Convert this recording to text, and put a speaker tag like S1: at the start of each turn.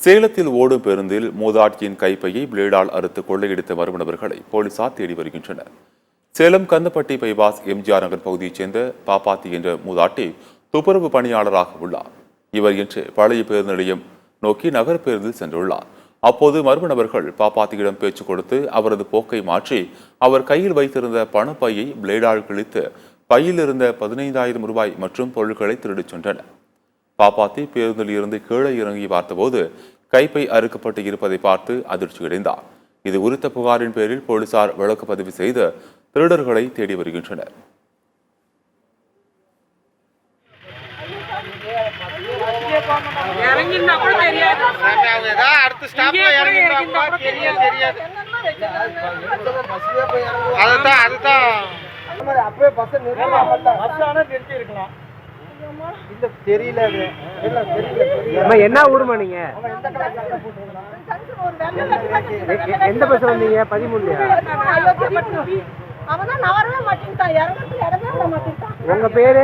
S1: சேலத்தில் ஓடும் பேருந்தில் மூதாட்டியின் கைப்பையை பிளேடால் அறுத்து கொள்ளையடித்த மர்ம நபர்களை போலீசார் தேடி வருகின்றனர். சேலம் கந்தப்பட்டி பைபாஸ் எம்ஜிஆர் நகர் பகுதியைச் சேர்ந்த பாப்பாத்தி என்ற மூதாட்டி துப்புரவு பணியாளராக உள்ளார். இவர் இன்று பழைய பேருந்து நிலையம் நோக்கி நகர் பேருந்தில் சென்றுள்ளார். அப்போது மர்ம நபர்கள் பாப்பாத்தியிடம் பேச்சு கொடுத்து அவரது போக்கை மாற்றி அவர் கையில் வைத்திருந்த பணப்பையை பிளேடால் கிழித்து பையில் இருந்த 15,000 ரூபாய் மற்றும் பொருட்களை திருடிச் சென்றனர். பாப்பாத்தி பேருந்தில் இருந்து கீழே இறங்கி பார்த்தபோது கைப்பை அறுக்கப்பட்டு இருப்பதை பார்த்து அதிர்ச்சியடைந்தார். இது குறித்த புகாரின் பேரில் போலீசார் வழக்கு பதிவு செய்து திருடர்களை தேடி வருகின்றனர்.
S2: என்ன ஊருமா நீங்க? எந்த பஸ் வந்தீங்க? 13. உங்க பேரு?